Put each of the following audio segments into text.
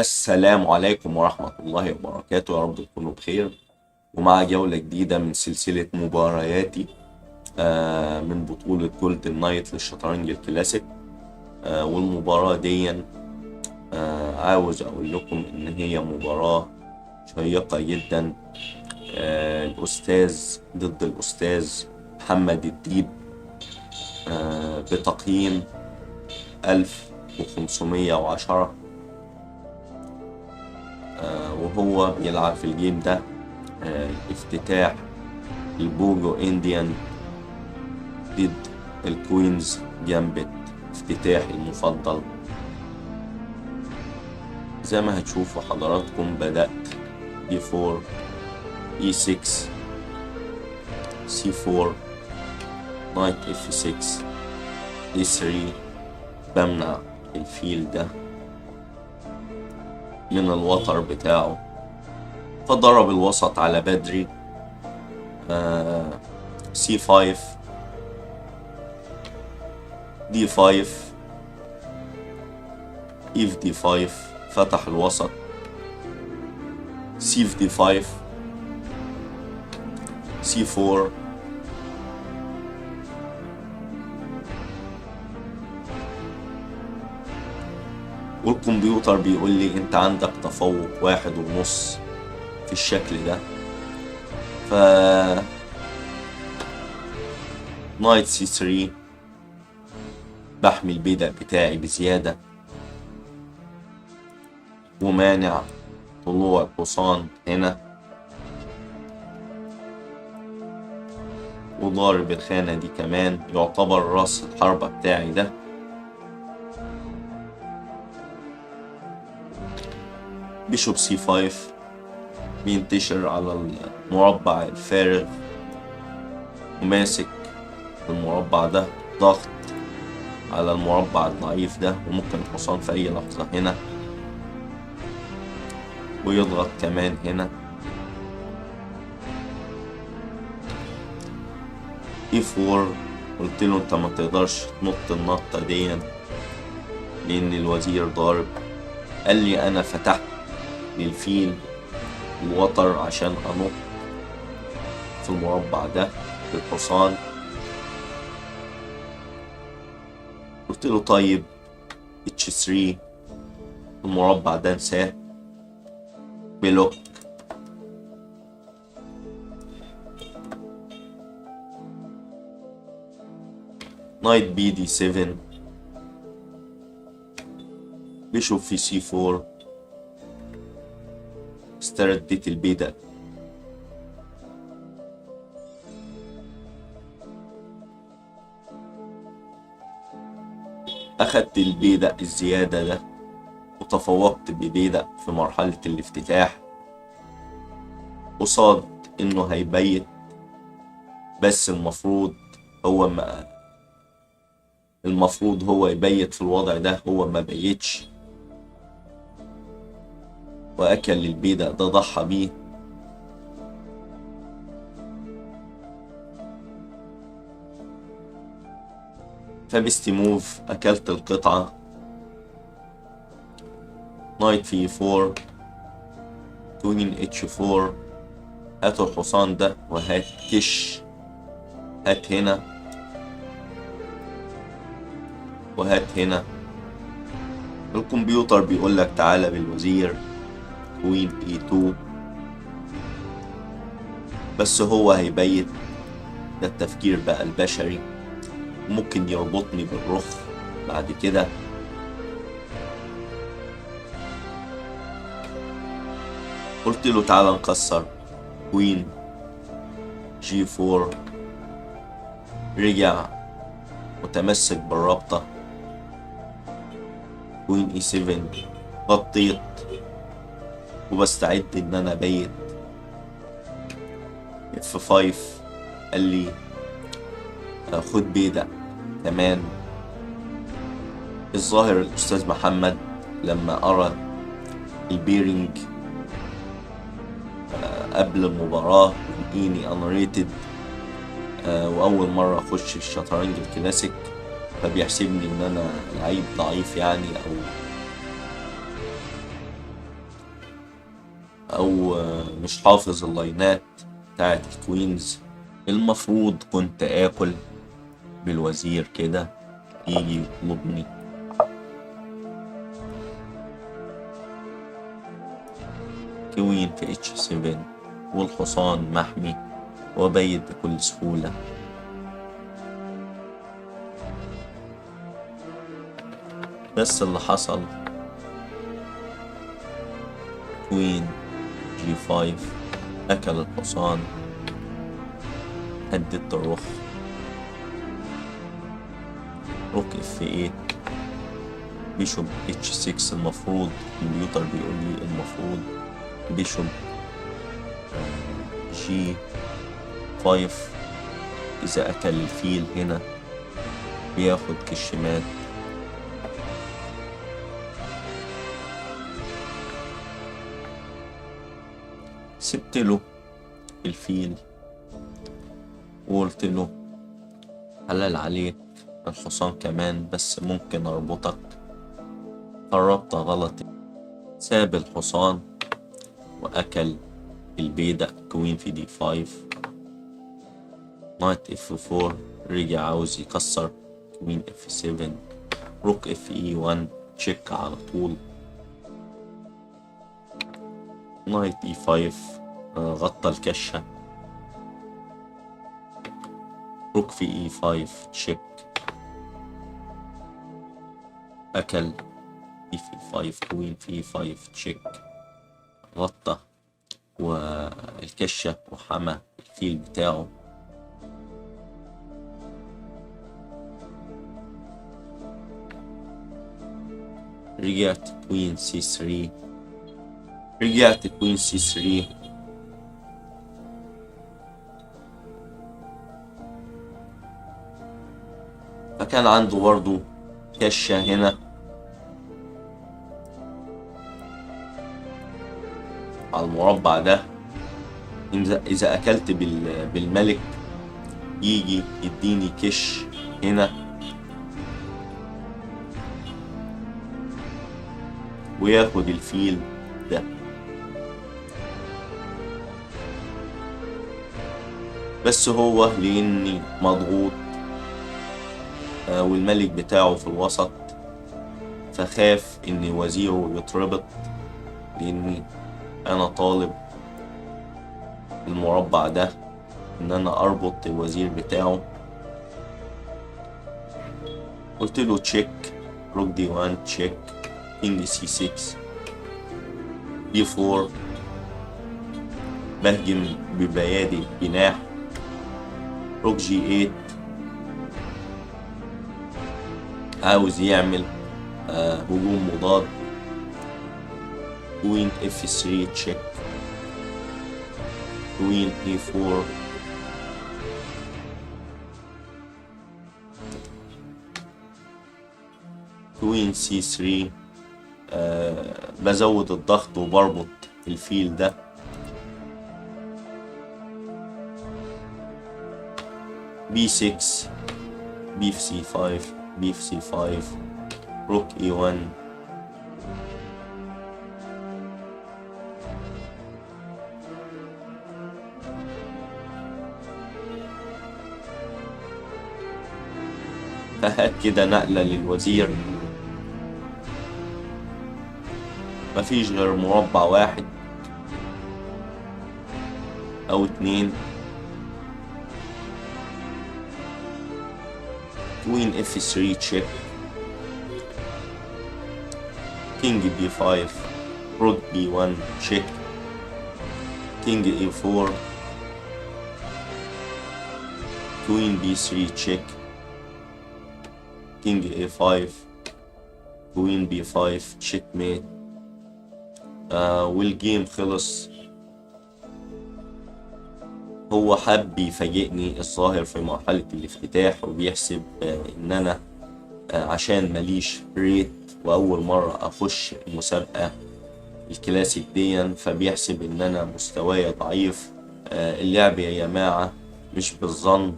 السلام عليكم ورحمة الله وبركاته، يا رب تكونوا بخير. ومع جولة جديدة من سلسلة مبارياتي من بطولة جولدن نايت للشطرنج الكلاسيك. والمباراة دي عاوز أقول لكم إن هي مباراة شيقة جدا. الأستاذ ضد الأستاذ محمد الديب، بتقييم 1510. وهو بيلعب في الجيم ده افتتاح البوجو انديان ضد الكوينز جامبت، افتتاحي المفضل. زي ما هتشوفوا حضراتكم، بدأت D4 E6 C4 Knight F6 E3. بمنع الفيل ده من الوتر بتاعه، فضرب الوسط على بدري. C5 D5 E في D5، فتح الوسط. C في D5 C4 والكمبيوتر بيقول لي انت عندك تفوق 1.5 في الشكل ده. ف نايت C3، بحمي البيدق بتاعي بزيادة ومانع طلوع الحصان هنا، وضارب الخانة دي كمان، يعتبر راس الحربة بتاعي ده. بيشوب C5 بينتشر على المربع الفارغ وماسك المربع ده، ضغط على المربع الضعيف ده، وممكن الحصان في أي لحظة هنا ويضغط كمان هنا. E4 قلت له انت ما تقدرش تنط النطة دي لأن الوزير ضارب. قال لي أنا فتحت للفيل الوتر عشان أنط في المربع ده للحصان. قلت له طيب H3 المربع ده انساه، بلوك. نايت بي D7، بيشوب في C4، استرديت البيدق. أخدت البيدق الزيادة ده وتفوقت ببيدق في مرحلة الافتتاح، قصاد إنه هيبيت. بس المفروض هو يبيت في الوضع ده، هو ما بيتش وأكل البيدق ده، ضحى بيه. فبستموف أكلت القطعة. نايت في E4 كوين H4، هاتوا الحصان ده وهات كش، هات هنا وهات هنا. الكمبيوتر بيقول لك تعالى بالوزير كوين E2، بس هو هيبيت. ده التفكير بقى البشري، ممكن يربطني بالرخ بعد كده. قلت له تعالى نكسر كوين G4، رجع متمسك بالرابطة. كوين E7، غطيت وبستعد ان انا ابيت. F5 قال لي خد بيدق كمان. الظاهر الأستاذ محمد لما أرى البيرنج قبل المباراة لقيني أنريتد، وأول مرة أخش الشطرنج الكلاسيك، فبيحسبني إن أنا لعيب ضعيف يعني، أو او مش حافظ اللاينات بتاعت الكوينز. المفروض كنت اكل بالوزير كده يجي يطلبني. كوين في اتش 7 والحصان محمي وبيت بكل سهولة. بس اللي حصل كوين جي 5 أكل الحصان، هددت الرخ. روك اف 8 بيشوب اتش 6. المفروض الكمبيوتر بيقول لي المفروض بيشوب جي 5 إذا أكل الفيل هنا بياخد كشمات. سبت له الفيل وقلت له حلال عليك الحصان كمان، بس ممكن أربطك. الربطة غلط. ساب الحصان وأكل البيدق. كوين في دي 5. نايت اف 4 رجع عاوز يكسر. كوين اف 7. روك اف اي 1 تشيك على طول. نايت اي 5 غطى الكشة. روك في اي 5 تشيك. أكل اي في 5. كوين في اي 5 تشيك. غطى والكشة وحمى الفيل بتاعه. رجعت كوين سي 3. رجعت كوين سي 3. فكان عنده برضو كشة هنا على المربع ده. إذا أكلت بالملك يجي يديني كش هنا وياخد الفيل ده. بس هو لأني مضغوط والملك بتاعه في الوسط فخاف إن وزيره يتربط، لأني أنا طالب المربع ده إن أنا أربط الوزير بتاعه. قلت له تشيك. روك دي 1 تشيك. كينج سي 6 دي 4. بهجم ببيادي جناح. روك جي 8 عاوز يعمل هجوم مضاد. كوين اف 3 تشيك. كوين اي 4. كوين سي 3. بزود الضغط وبربط الفيل ده. بي 6. بي في سي 5. بي في سي 5. روك اي 1. فهات كده نقلة للوزير. مفيش غير مربع واحد أو 2. كوين اف 3 تشيك. كينج بي 5. روك بي 1 تشيك. كينج اي 4. كوين بي 3 تشيك. كينج اي 5. كوين بي 5 تشيك ميت. والجيم خلص. هو حب يفاجئني الظاهر في مرحلة الافتتاح وبيحسب ان انا عشان ماليش ريت واول مرة اخش المسابقة الكلاسيك ديا فبيحسب ان انا مستواي ضعيف. اللعب يا جماعة مش بالظن.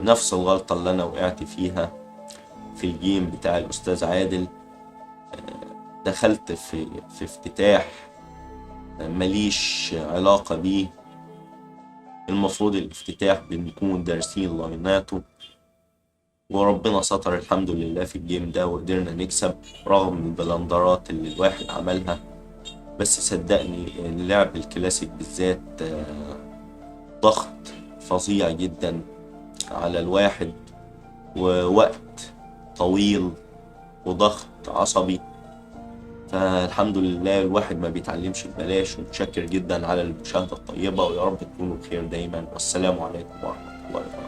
نفس الغلطة اللي انا وقعت فيها في الجيم بتاع الاستاذ عادل. دخلت في افتتاح ماليش علاقة بيه. المفروض الافتتاح بنكون دارسين لايناته، وربنا ستر الحمد لله في الجيم ده وقدرنا نكسب رغم البلندرات اللي الواحد عملها. بس صدقني اللعب الكلاسيك بالذات ضغط فظيع جدا على الواحد، ووقت طويل وضغط عصبي. فالحمد لله الواحد ما بيتعلمش ببلاش، ومتشكر جدا على المشاهدة الطيبة، ويا رب تكونوا بخير دايما، والسلام عليكم ورحمة الله وبركاته.